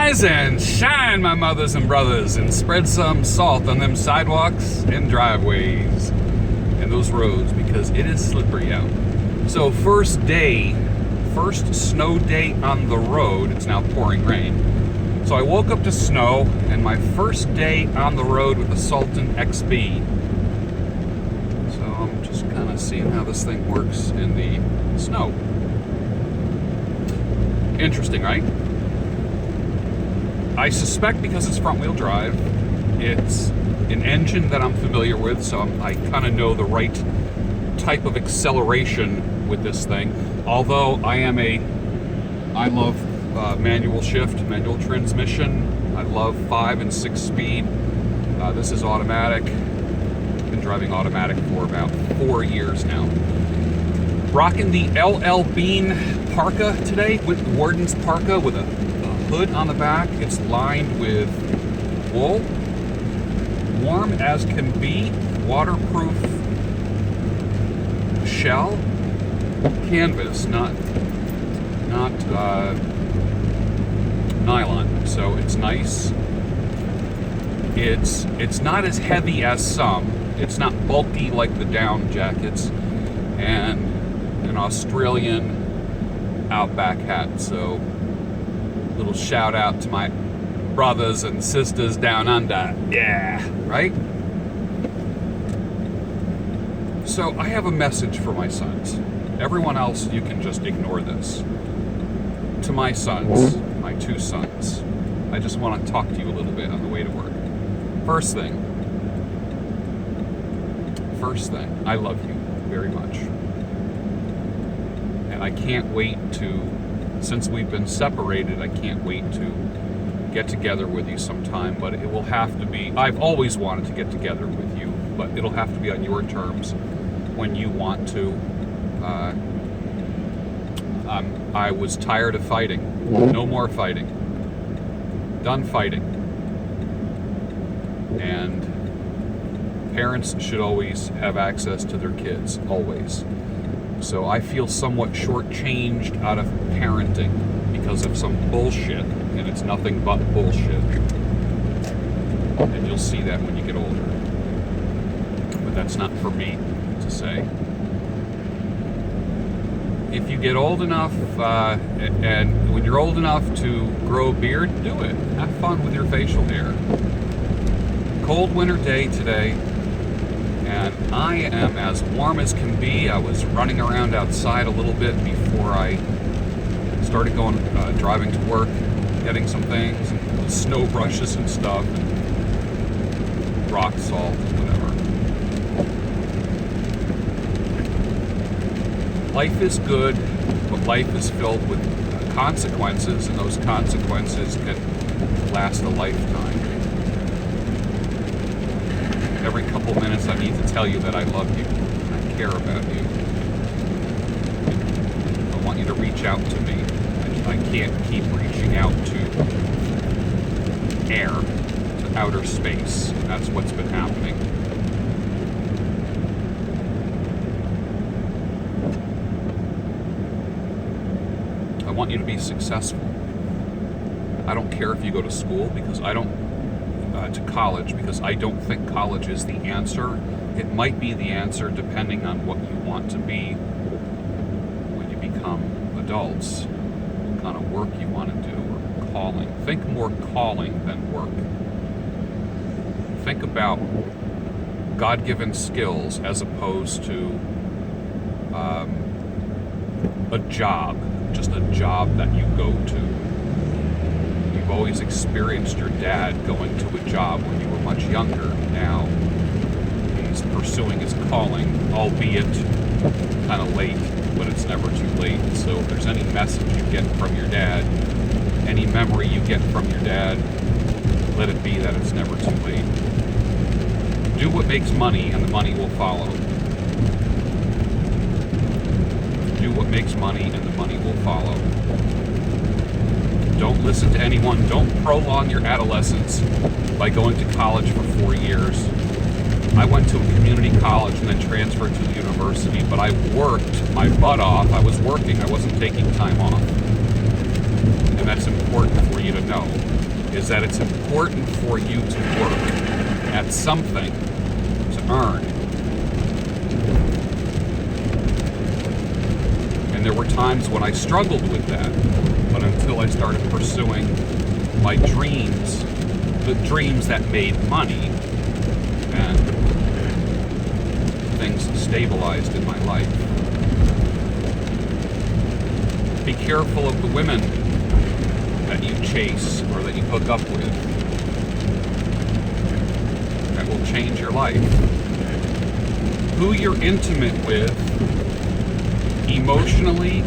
Rise and shine, my mothers and brothers, and spread some salt on them sidewalks and driveways and those roads, because it is slippery out. So first snow day on the road. It's now pouring rain. So I woke up to snow, and my first day on the road with the Sultan XB. So I'm just kind of seeing how this thing works in the snow. Interesting, right? I suspect because it's front-wheel drive, it's an engine that I'm familiar with, so I kind of know the right type of acceleration with this thing. Although I love manual shift, manual transmission. I love 5 and 6 speed. This is automatic. Been driving automatic for about 4 years now. Rocking the LL Bean parka today, with Warden's parka with a hood on the back. It's lined with wool, warm as can be, waterproof shell, canvas, not nylon. So it's nice. It's not as heavy as some. It's not bulky like the down jackets, and an Australian Outback hat. So little shout out to my brothers and sisters down under. Yeah, right? So I have a message for my sons. Everyone else, you can just ignore this. To my sons, my 2 sons, I just want to talk to you a little bit on the way to work. First thing, I love you very much. And I can't wait since we've been separated, I can't wait to get together with you sometime, but it will have to be, I've always wanted to get together with you, but it'll have to be on your terms when you want to. I was tired of fighting. No more fighting. Done fighting. And parents should always have access to their kids, always. So I feel somewhat shortchanged out of parenting because of some bullshit, and it's nothing but bullshit. And you'll see that when you get older. But that's not for me to say. If you get old enough, and when you're old enough to grow a beard, do it. Have fun with your facial hair. Cold winter day today, and I am as warm as can be. I was running around outside a little bit before I started driving to work, getting some things, and snow brushes and stuff, and rock salt, whatever. Life is good, but life is filled with consequences, and those consequences can last a lifetime. Every couple minutes I need to tell you that I love you, I care about you. I want you to reach out to me. I can't keep reaching out to air, to outer space. That's what's been happening. I want you to be successful. I don't care if you go to school, because to college, because I don't think college is the answer. It might be the answer depending on what you want to be when you become adults, what kind of work you want to do, or calling. Think more calling than work. Think about God-given skills as opposed to a job, just a job that you go to. You've always experienced your dad going to a job when you were much younger. Now he's pursuing his calling, albeit kind of late, but it's never too late. So if there's any message you get from your dad, any memory you get from your dad, let it be that it's never too late. Do what makes money, and the money will follow. Do what makes money, and the money will follow. Don't listen to anyone. Don't prolong your adolescence by going to college for 4 years. I went to a community college and then transferred to the university, but I worked my butt off. I was working. I wasn't taking time off. And that's important for you to know is that it's important for you to work at something to earn. And there were times when I struggled with that, but until I started pursuing my dreams, the dreams that made money, and things stabilized in my life. Be careful of the women that you chase or that you hook up with. That will change your life. Who you're intimate with, emotionally,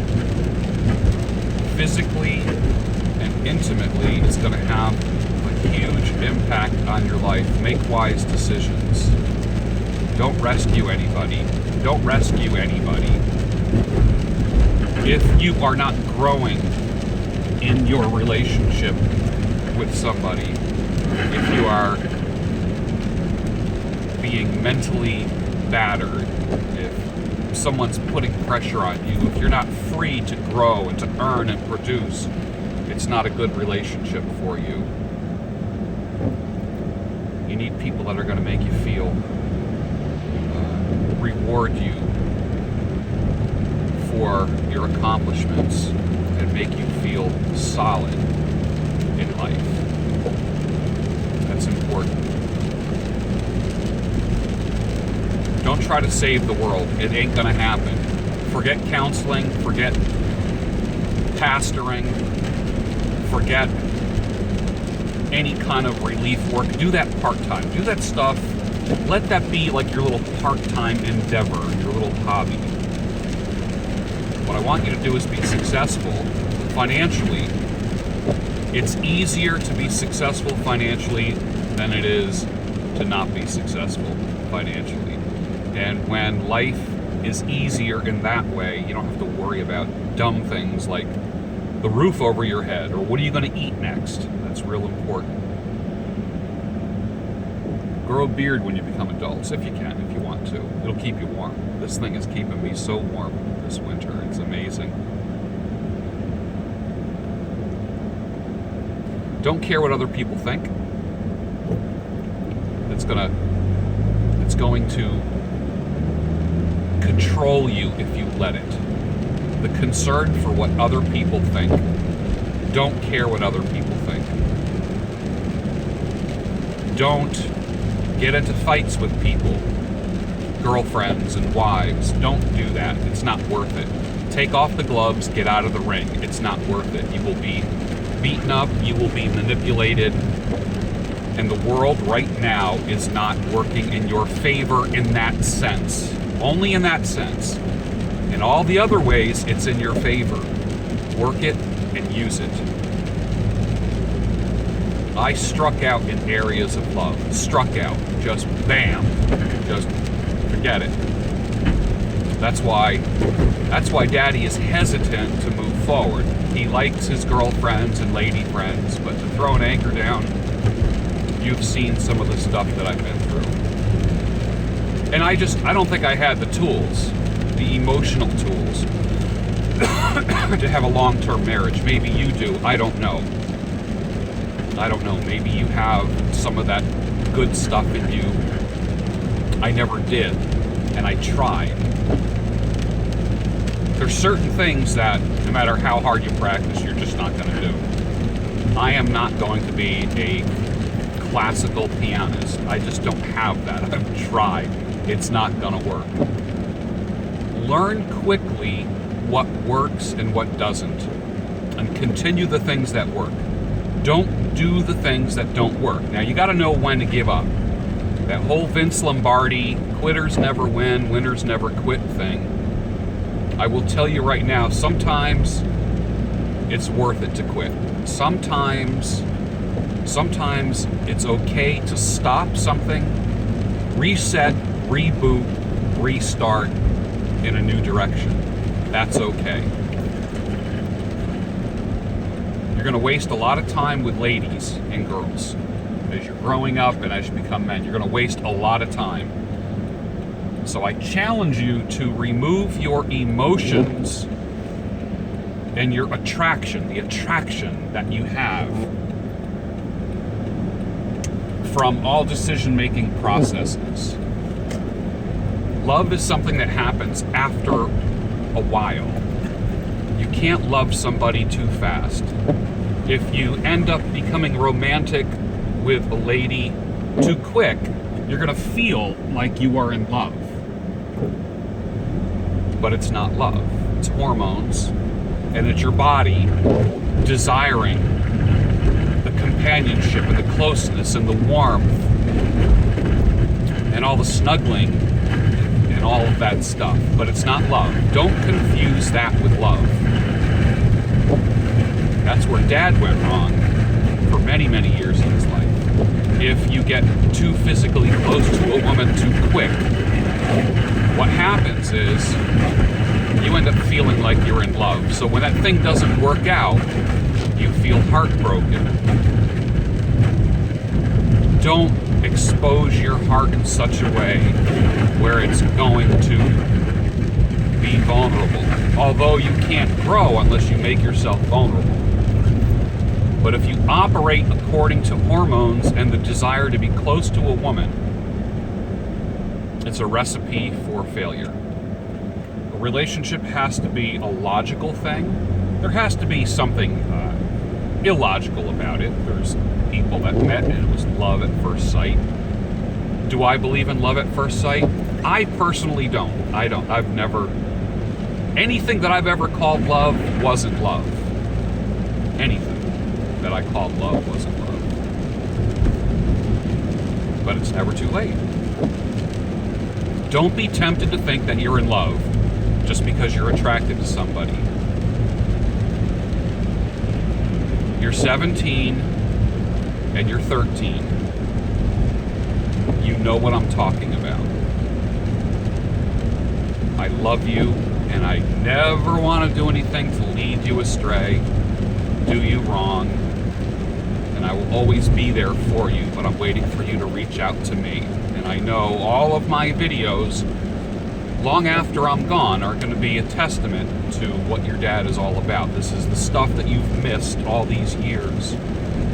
physically, and intimately, is going to have a huge impact on your life. Make wise decisions. Don't rescue anybody. Don't rescue anybody. If you are not growing in your relationship with somebody, if you are being mentally battered, if someone's putting pressure on you, if you're not free to grow and to earn and produce, it's not a good relationship for you. You need people that are going to make you feel, reward you for your accomplishments and make you feel solid in life. That's important. Don't try to save the world. It ain't gonna happen. Forget counseling, forget pastoring, forget any kind of relief work. Do that part-time. Do that stuff. Let that be like your little part-time endeavor, your little hobby. What I want you to do is be successful financially. It's easier to be successful financially than it is to not be successful financially. And when life is easier in that way, you don't have to worry about dumb things like the roof over your head or what are you going to eat next. That's real important. Grow a beard when you become adults, if you can, if you want to. It'll keep you warm. This thing is keeping me so warm this winter. It's amazing. Don't care what other people think. It's going to control you if you let it. The concern for what other people think. Don't care what other people think. Don't get into fights with people, girlfriends and wives. Don't do that. It's not worth it. Take off the gloves, get out of the ring. It's not worth it. You will be beaten up, you will be manipulated, and the world right now is not working in your favor in that sense. Only in that sense. In all the other ways, it's in your favor. Work it and use it. I struck out in areas of love. Struck out. Just bam. Just forget it. That's why Daddy is hesitant to move forward. He likes his girlfriends and lady friends, but to throw an anchor down, you've seen some of the stuff that I've been through. And I don't think I had the tools, the emotional tools, to have a long-term marriage. Maybe you do. I don't know. Maybe you have some of that good stuff in you. I never did, and I tried. There's certain things that, no matter how hard you practice, you're just not going to do. I am not going to be a classical pianist. I just don't have that. I've tried. It's not going to work. Learn quickly what works and what doesn't, and continue the things that work. Don't do the things that don't work. Now, you got to know when to give up. That whole Vince Lombardi, quitters never win, winners never quit thing. I will tell you right now, sometimes it's worth it to quit. Sometimes it's okay to stop something, reset, reboot, restart in a new direction. That's okay. You're going to waste a lot of time with ladies and girls. As you're growing up and as you become men, you're going to waste a lot of time. So I challenge you to remove your emotions and your attraction, the attraction that you have from all decision-making processes. Love is something that happens after a while. You can't love somebody too fast. If you end up becoming romantic with a lady too quick, you're going to feel like you are in love. But it's not love. It's hormones, and it's your body desiring the companionship and the closeness and the warmth and all the snuggling and all of that stuff. But it's not love. Don't confuse that with love. That's where Dad went wrong for many, many years in his life. If you get too physically close to a woman too quick, what happens is you end up feeling like you're in love. So when that thing doesn't work out, you feel heartbroken. Don't expose your heart in such a way where it's going to be vulnerable. Although you can't grow unless you make yourself vulnerable. But if you operate according to hormones and the desire to be close to a woman, it's a recipe for failure. A relationship has to be a logical thing. There has to be something illogical about it. There's people that met and it was love at first sight. Do I believe in love at first sight? I personally don't. I've never... Anything that I've ever called love wasn't love. Anything that I called love wasn't love. But it's never too late. Don't be tempted to think that you're in love just because you're attracted to somebody. You're 17 and you're 13. You know what I'm talking about. I love you, and I never want to do anything to lead you astray, do you wrong, and I will always be there for you, but I'm waiting for you to reach out to me. And I know all of my videos, long after I'm gone, are going to be a testament to what your dad is all about. This is the stuff that you've missed all these years.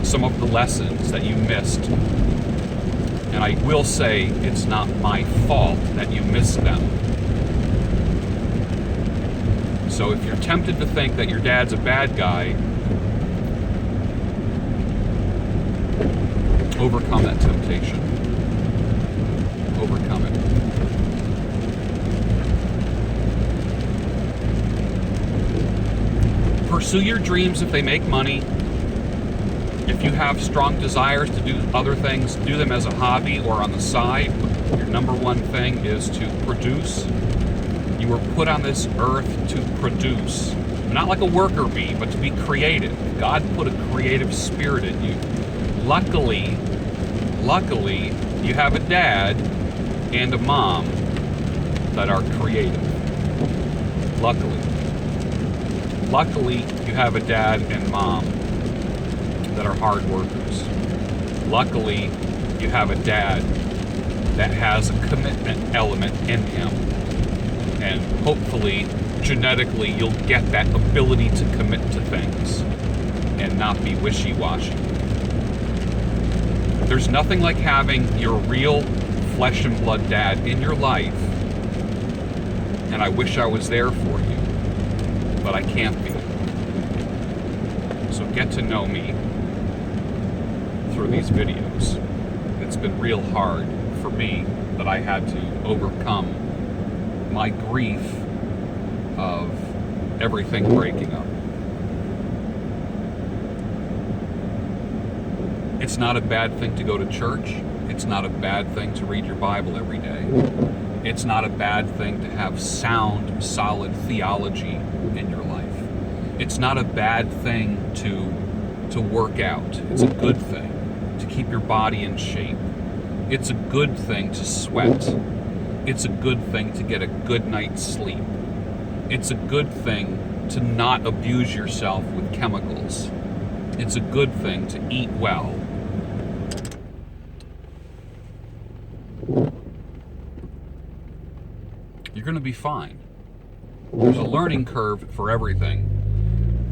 Some of the lessons that you missed. And I will say it's not my fault that you missed them. So if you're tempted to think that your dad's a bad guy, overcome that temptation. Overcome it. Pursue your dreams if they make money. If you have strong desires to do other things, do them as a hobby or on the side. Your number one thing is to produce. You were put on this earth to produce. Not like a worker bee, but to be creative. God put a creative spirit in you. Luckily, you have a dad and a mom that are creative. Luckily, you have a dad and mom that are hard workers. Luckily, you have a dad that has a commitment element in him. And hopefully, genetically, you'll get that ability to commit to things and not be wishy-washy. There's nothing like having your real flesh and blood dad in your life, and I wish I was there for you, but I can't be. So get to know me through these videos. It's been real hard for me that I had to overcome my grief of everything breaking up. It's not a bad thing to go to church. It's not a bad thing to read your Bible every day. It's not a bad thing to have sound, solid theology in your life. It's not a bad thing to work out. It's a good thing to keep your body in shape. It's a good thing to sweat. It's a good thing to get a good night's sleep. It's a good thing to not abuse yourself with chemicals. It's a good thing to eat well. You're going to be fine. There's a learning curve for everything,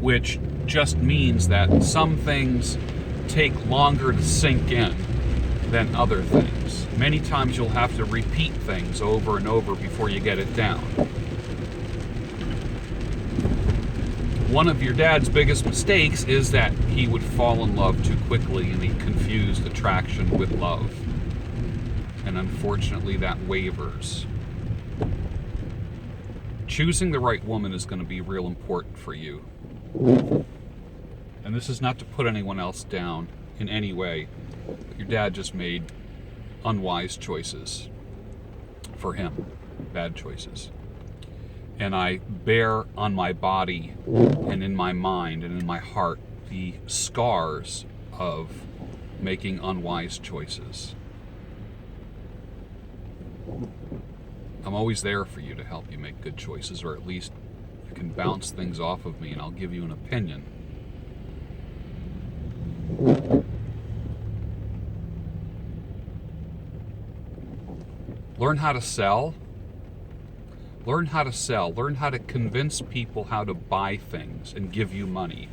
which just means that some things take longer to sink in. than other things. Many times you'll have to repeat things over and over before you get it down. One of your dad's biggest mistakes is that he would fall in love too quickly, and he confused attraction with love. And unfortunately, that wavers. Choosing the right woman is going to be real important for you. And this is not to put anyone else down in any way, but your dad just made unwise choices for him, bad choices. And I bear on my body and in my mind and in my heart the scars of making unwise choices. I'm always there for you to help you make good choices, or at least you can bounce things off of me and I'll give you an opinion. Learn how to sell. Learn how to sell. Learn how to convince people how to buy things and give you money.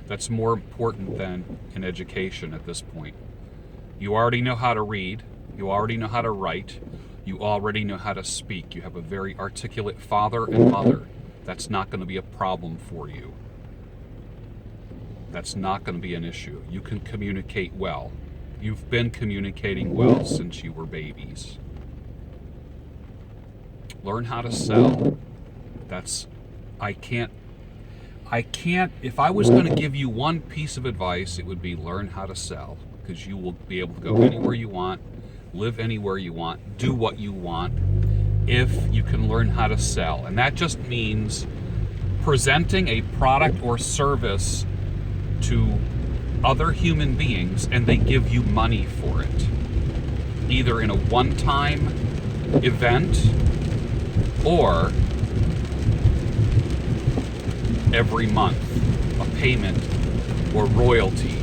That's more important than an education at this point. You already know how to read. You already know how to write. You already know how to speak. You have a very articulate father and mother. That's not going to be a problem for you. That's not going to be an issue. You can communicate well. You've been communicating well since you were babies. Learn how to sell. I can't, if I was going to give you one piece of advice, it would be learn how to sell, because you will be able to go anywhere you want, live anywhere you want, do what you want, if you can learn how to sell. And that just means presenting a product or service to other human beings and they give you money for it, either in a one-time event or every month, a payment or royalty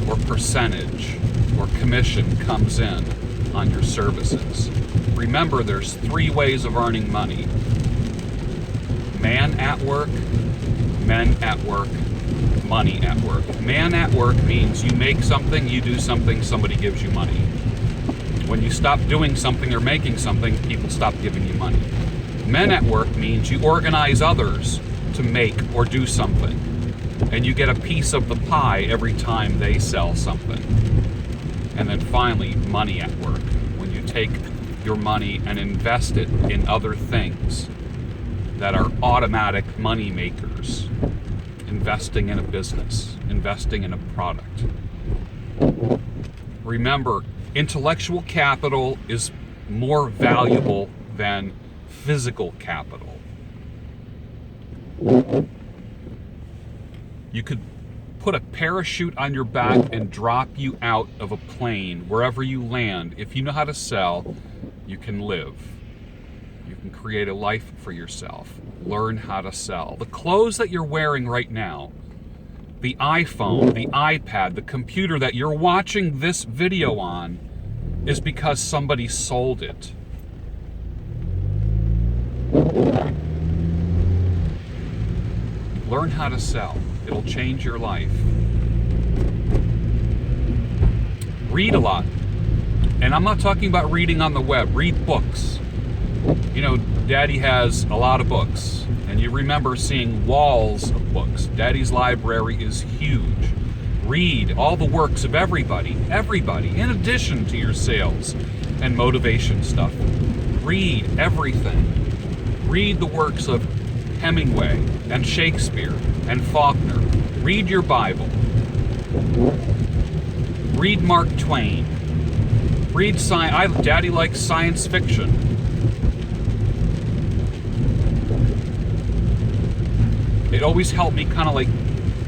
or percentage or commission comes in on your services. Remember, there's 3 ways of earning money: man at work, men at work, money at work. Man at work means you make something, you do something, somebody gives you money. When you stop doing something or making something, people stop giving you money. Men at work means you organize others to make or do something, and you get a piece of the pie every time they sell something. And then finally, money at work, when you take your money and invest it in other things that are automatic money makers. Investing in a business, investing in a product. Remember, intellectual capital is more valuable than physical capital. You could put a parachute on your back and drop you out of a plane wherever you land. If you know how to sell, you can live. You can create a life for yourself. Learn how to sell. The clothes that you're wearing right now, the iPhone, the iPad, the computer that you're watching this video on, is because somebody sold it. Learn how to sell. It'll change your life. Read a lot. And I'm not talking about reading on the web. Read books. You know, Daddy has a lot of books. And you remember seeing walls of books. Daddy's library is huge. Read all the works of everybody, in addition to your sales and motivation stuff. Read everything. Read the works of Hemingway and Shakespeare and Faulkner. Read your Bible. Read Mark Twain. Read science. Daddy likes science fiction. It always helped me kind of like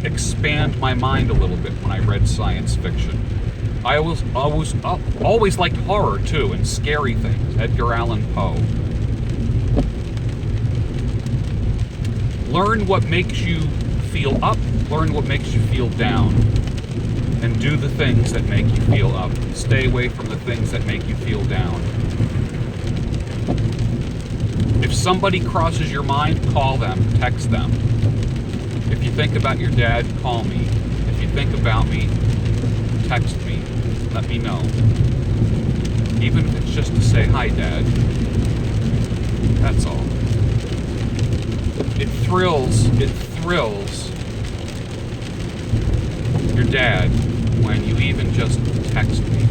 expand my mind a little bit when I read science fiction. I always liked horror too, and scary things. Edgar Allan Poe. Learn what makes you feel up, learn what makes you feel down, and do the things that make you feel up. Stay away from the things that make you feel down. If somebody crosses your mind, call them, text them. If you think about your dad, call me. If you think about me, text me. Let me know. Even if it's just to say, "Hi, Dad." That's all. It thrills your dad when you even just text me.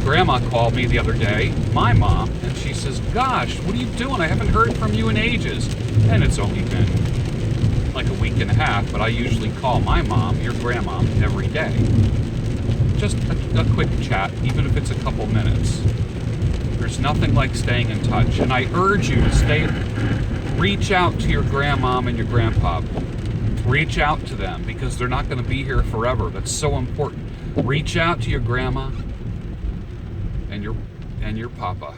Grandma called me the other day, my mom, and she says, "Gosh, what are you doing? I haven't heard from you in ages." And it's only been like a week and a half, but I usually call my mom, your grandma, every day. Just a quick chat, even if it's a couple minutes. There's nothing like staying in touch, and I urge you to reach out to your grandmom and your grandpa. Reach out to them, because they're not going to be here forever. That's so important. Reach out to your grandma and your papa.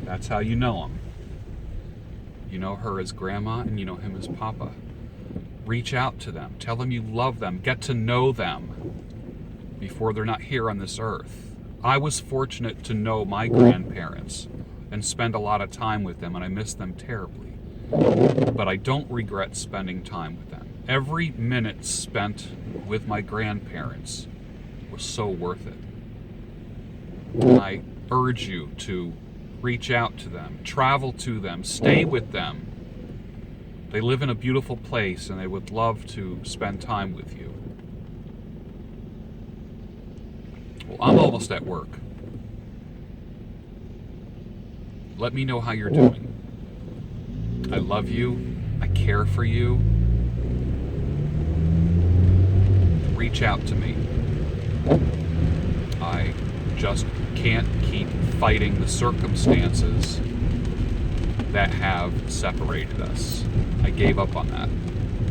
That's how you know them. You know her as grandma, and you know him as papa. Reach out to them. Tell them you love them. Get to know them before they're not here on this earth. I was fortunate to know my grandparents and spend a lot of time with them, and I miss them terribly. But I don't regret spending time with them. Every minute spent with my grandparents was so worth it. And I urge you to reach out to them, travel to them, stay with them. They live in a beautiful place, and they would love to spend time with you. Well, I'm almost at work. Let me know how you're doing. I love you. I care for you. Reach out to me. I just can't keep fighting the circumstances that have separated us. I gave up on that.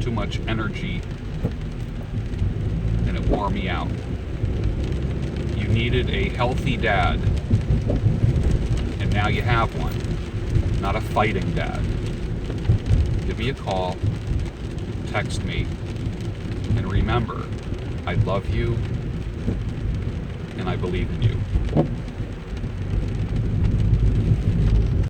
Too much energy, and it wore me out. You needed a healthy dad, and now you have one. Not a fighting dad. Give me a call, text me, and remember, I love you, and I believe in you.